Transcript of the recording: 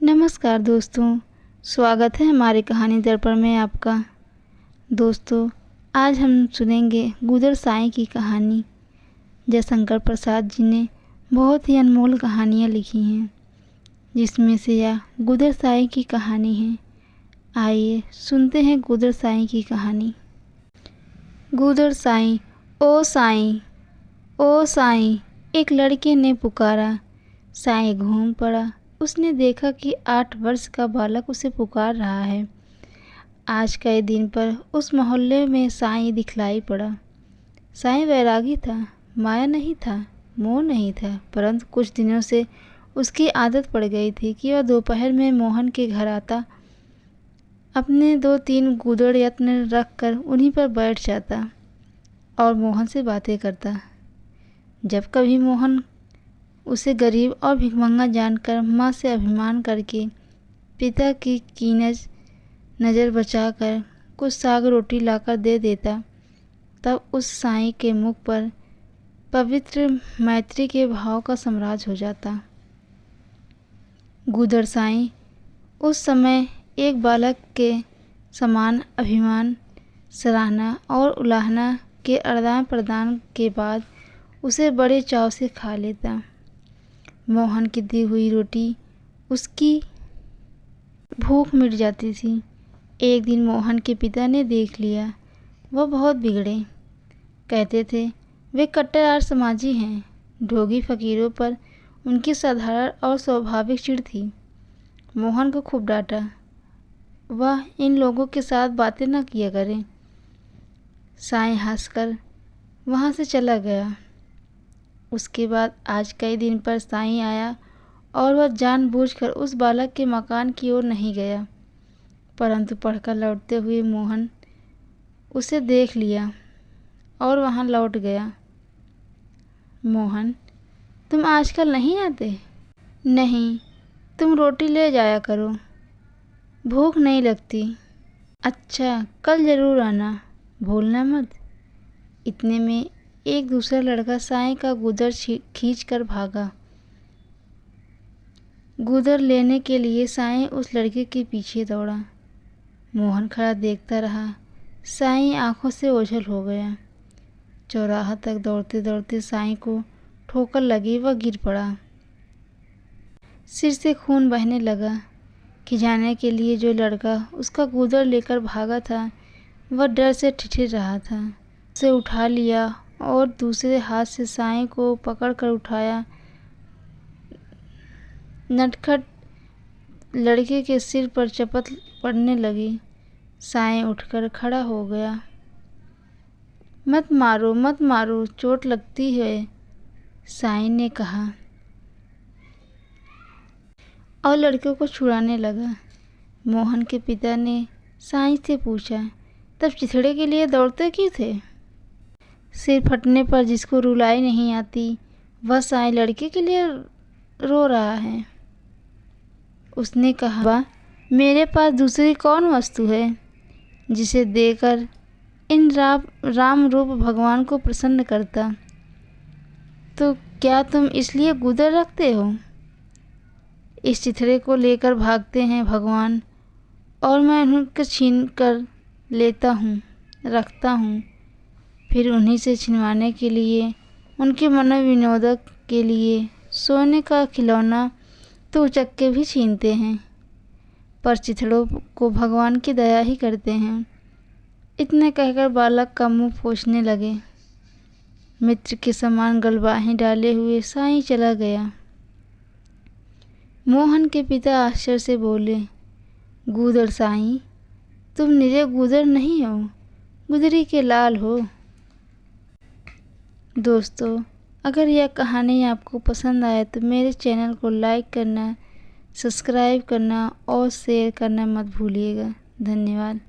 नमस्कार दोस्तों, स्वागत है हमारे कहानी दर्पण में आपका। दोस्तों, आज हम सुनेंगे गुदर साईं की कहानी। जयशंकर प्रसाद जी ने बहुत ही अनमोल कहानियाँ लिखी हैं, जिसमें से यह गुदर साईं की कहानी है। आइए सुनते हैं गुदर साईं की कहानी। गुदर साईं, ओ साईं, ओ साईं, एक लड़के ने पुकारा। साईं घूम पड़ा। उसने देखा कि 8 वर्ष का बालक उसे पुकार रहा है। आज के दिन पर उस मोहल्ले में साईं दिखलाई पड़ा। साईं वैरागी था, माया नहीं था, मोह नहीं था, परंतु कुछ दिनों से उसकी आदत पड़ गई थी कि वह दोपहर में मोहन के घर आता, अपने 2-3 गुदड़ यत्न रख कर उन्हीं पर बैठ जाता और मोहन से बातें करता। जब कभी मोहन उसे गरीब और भिखमंगा जानकर माँ से अभिमान करके पिता की कीनज नज़र बचाकर कुछ साग रोटी लाकर दे देता, तब उस साईं के मुख पर पवित्र मैत्री के भाव का साम्राज्य हो जाता। गुदर साईं उस समय एक बालक के समान अभिमान, सराहना और उलाहना के आदान प्रदान के बाद उसे बड़े चाव से खा लेता। मोहन की दी हुई रोटी उसकी भूख मिट जाती थी। एक दिन मोहन के पिता ने देख लिया, वह बहुत बिगड़े। कहते थे वे कट्टर आर्यसमाजी हैं। ढोंगी फकीरों पर उनकी साधारण और स्वाभाविक चिढ़ थी। मोहन को खूब डांटा, वह इन लोगों के साथ बातें न किया करें। साईं हंसकर वहाँ से चला गया। उसके बाद आज कई दिन पर साईं आया और वह जानबूझकर उस बालक के मकान की ओर नहीं गया, परंतु पढ़कर लौटते हुए मोहन उसे देख लिया और वहाँ लौट गया। मोहन, तुम आजकल नहीं आते? नहीं, तुम रोटी ले जाया करो, भूख नहीं लगती। अच्छा, कल ज़रूर आना, भूलना मत। इतने में एक दूसरा लड़का साईं का गुदर खींच कर भागा। गुदर लेने के लिए साईं उस लड़के के पीछे दौड़ा। मोहन खड़ा देखता रहा। साईं आंखों से ओझल हो गया। चौराहा तक दौड़ते दौड़ते साईं को ठोकर लगी, वह गिर पड़ा। सिर से खून बहने लगा। खिंचाने के लिए जो लड़का उसका गुदर लेकर भागा था, वह डर से ठिठुर रहा था। उसे उठा लिया और दूसरे हाथ से साईं को पकड़ कर उठाया। नटखट लड़के के सिर पर चपत पड़ने लगी। साईं उठकर खड़ा हो गया। मत मारो, मत मारो, चोट लगती है, साईं ने कहा और लड़के को छुड़ाने लगा। मोहन के पिता ने साईं से पूछा, तब चिथड़े के लिए दौड़ते क्यों थे? सिर फटने पर जिसको रुलाई नहीं आती, वह साईं लड़के के लिए रो रहा है। उसने कहा, मेरे पास दूसरी कौन वस्तु है जिसे देकर इन राम रूप भगवान को प्रसन्न करता? तो क्या तुम इसलिए गुदर रखते हो? इस चिथड़े को लेकर भागते हैं भगवान, और मैं उनको छीन कर लेता हूँ, रखता हूँ। फिर उन्हीं से छिनवाने के लिए, उनके मनोविनोदक के लिए सोने का खिलौना तो उचक्के भी छीनते हैं, पर चिथड़ों को भगवान की दया ही करते हैं। इतने कहकर बालक का मुंह पोंछने लगे। मित्र के समान गलबाहें डाले हुए साईं चला गया। मोहन के पिता आश्चर्य से बोले, गुदर साईं, तुम निरे गुदर नहीं हो, गुदरी के लाल हो। दोस्तों, अगर यह कहानी आपको पसंद आए तो मेरे चैनल को लाइक करना, सब्सक्राइब करना और शेयर करना मत भूलिएगा। धन्यवाद।